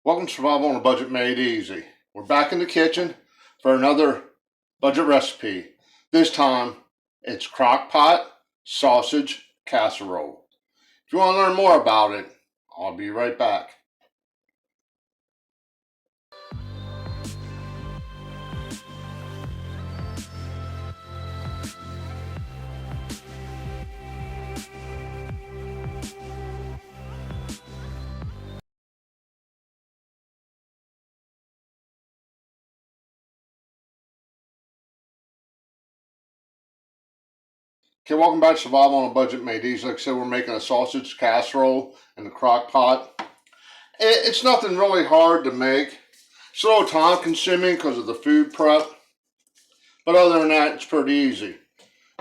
Welcome to Survival on a Budget Made Easy. We're back in the kitchen for another budget recipe. This time it's crock pot sausage casserole. If you want to learn more about it, I'll be right back. Okay, welcome back to Survival on a Budget Made Easy. Like I said, we're making a sausage casserole in the crock pot. It's nothing really hard to make. It's a little time consuming because of the food prep. But other than that, it's pretty easy.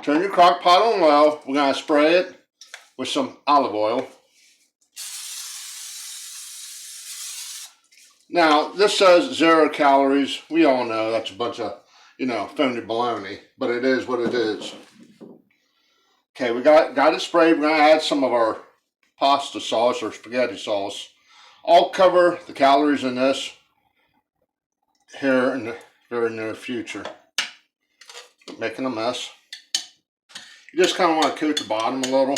Turn your crock pot on low. We're going to spray it with some olive oil. Now, this says 0 calories. We all know that's a bunch of, phony baloney, but it is what it is. Okay, we got it sprayed. We're going to add some of our pasta sauce or spaghetti sauce. I'll cover the calories in this here in the very near future. Making a mess. You just kind of want to coat the bottom a little.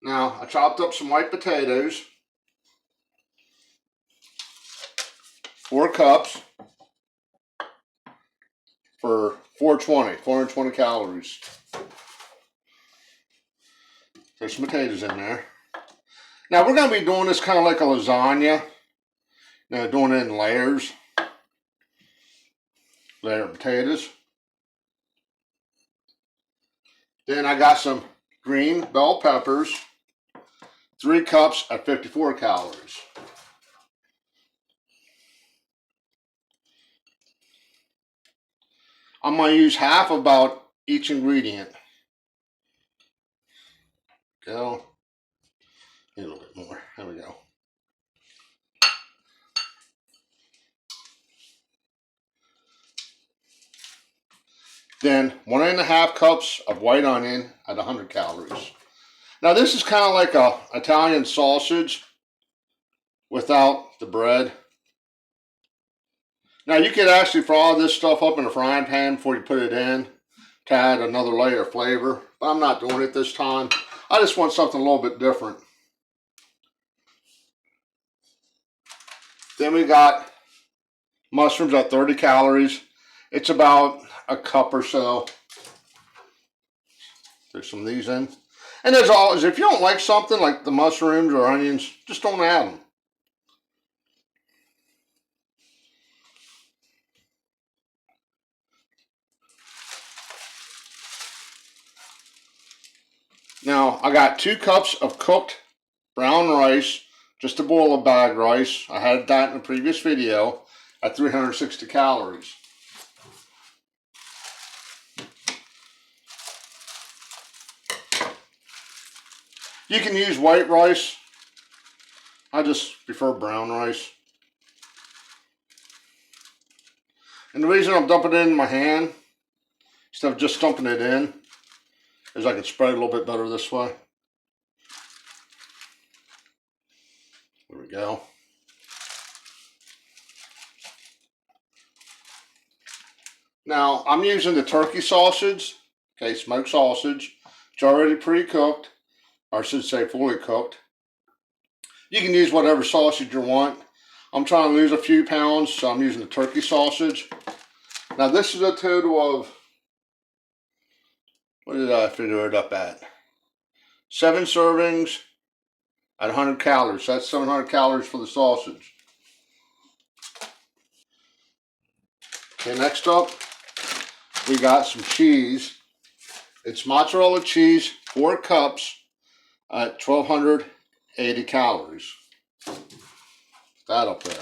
Now, I chopped up some white potatoes. 4 cups for 420 calories. There's some potatoes in there. Now, we're going to be doing this kind of like a lasagna. Doing it in layers. Layer of potatoes. Then I got some green bell peppers. 3 cups at 54 calories. I'm going to use half about each ingredient. Go. A little bit more. There we go. Then 1.5 cups of white onion at 100 calories. Now this is kind of like a Italian sausage without the bread. Now you could actually fry this stuff up in a frying pan before you put it in to add another layer of flavor, but I'm not doing it this time. I just want something a little bit different. Then we got mushrooms at 30 calories. It's about a cup or so. There's some of these in. And as always, if you don't like something like the mushrooms or onions, just don't add them. Now, I got 2 cups of cooked brown rice, just a boil of bagged rice. I had that in a previous video at 360 calories. You can use white rice. I just prefer brown rice. And the reason I'm dumping it in my hand, instead of just dumping it in, is I can spread it a little bit better this way. There we go. Now, I'm using the turkey sausage, okay, smoked sausage. It's already pre-cooked, or I should say fully cooked. You can use whatever sausage you want. I'm trying to lose a few pounds, so I'm using the turkey sausage. Now, this is a total of, what did I figure it up at? 7 servings at 100 calories. That's 700 calories for the sausage. Okay, next up, we got some cheese. It's mozzarella cheese, 4 cups at 1,280 calories. That up there.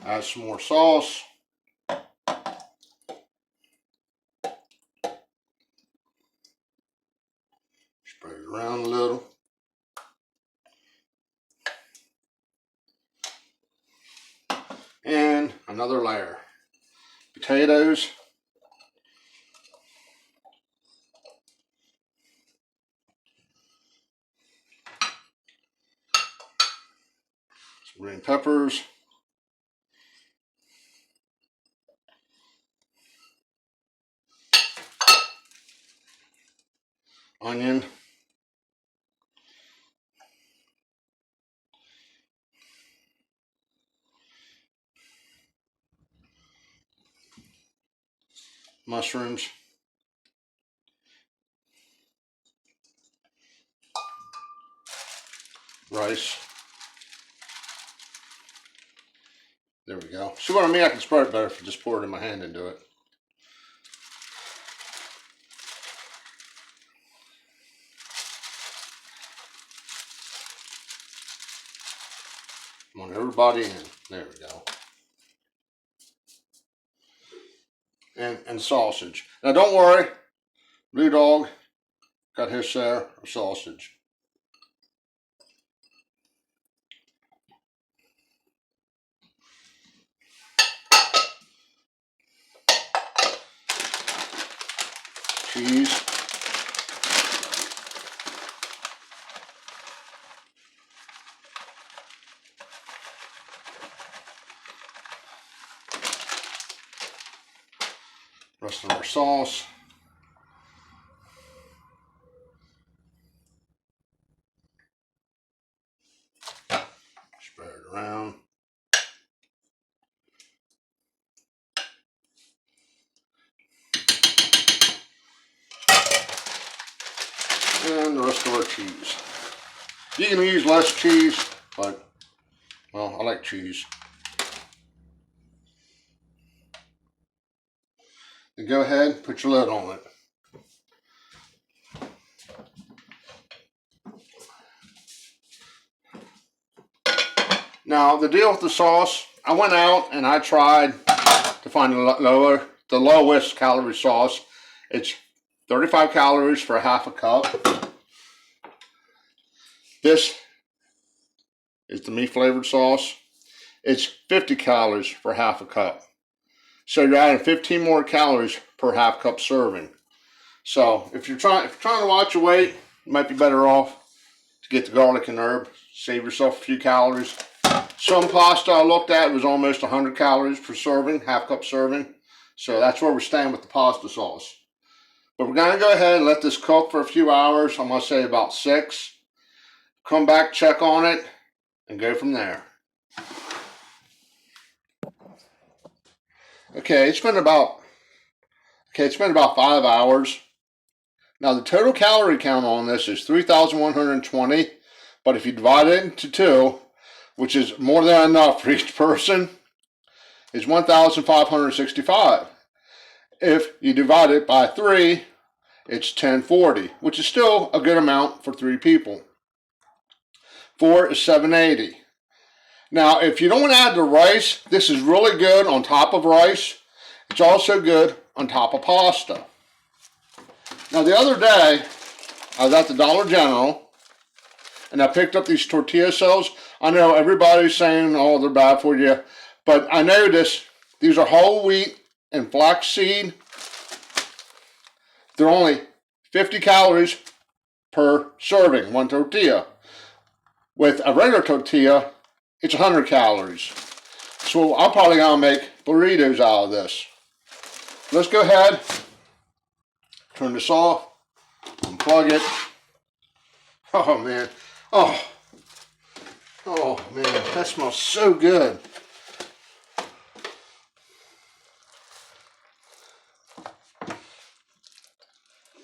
Add some more sauce. Spread it around a little. Another layer. Potatoes. Some green peppers. Onion. Mushrooms. Rice. There we go. See what I mean? I can spread it better if I just pour it in my hand and do it. I want everybody in. There we go. And sausage. Now don't worry, Blue Dog got his share of sausage. Cheese. Rest of our sauce. Spread it around. And the rest of our cheese. You can use less cheese, but, well, I like cheese. Then go ahead, put your lid on it. Now, the deal with the sauce, I went out and I tried to find the lowest calorie sauce. It's 35 calories for a half a cup. This is the meat flavored sauce. It's 50 calories for half a cup. So you're adding 15 more calories per half cup serving. So if you're trying to watch your weight, you might be better off to get the garlic and herb. Save yourself a few calories. Some pasta I looked at was almost 100 calories per serving, half cup serving. So that's where we're staying with the pasta sauce. But we're going to go ahead and let this cook for a few hours. I'm going to say about 6. Come back, check on it, and go from there. Okay, it's been about 5 hours. Now the total calorie count on this is 3,120, but if you divide it into 2, which is more than enough for each person, is 1,565. If you divide it by 3, it's 1040, which is still a good amount for 3 people. 4 is 780. Now, if you don't want to add the rice, this is really good on top of rice. It's also good on top of pasta. Now, the other day, I was at the Dollar General, and I picked up these tortilla shells. I know everybody's saying, oh, they're bad for you, but I noticed these are whole wheat and flaxseed. They're only 50 calories per serving, one tortilla. With a regular tortilla, it's 100 calories. So I'm probably going to make burritos out of this. Let's go ahead, turn this off, unplug it. Oh man, oh man, that smells so good.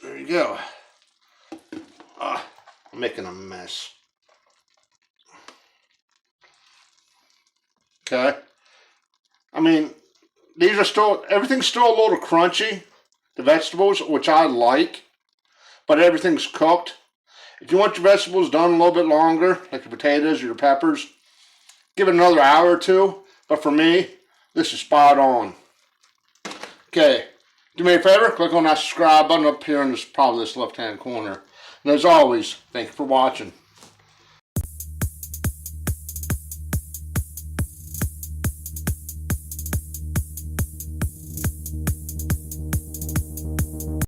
There you go. I'm making a mess. Okay. I mean, these are still, everything's still a little crunchy. The vegetables, which I like, but everything's cooked. If you want your vegetables done a little bit longer, like your potatoes or your peppers, give it another hour or 2. But for me, this is spot on. Okay. Do me a favor, click on that subscribe button up here in this left-hand corner. And as always, thank you for watching.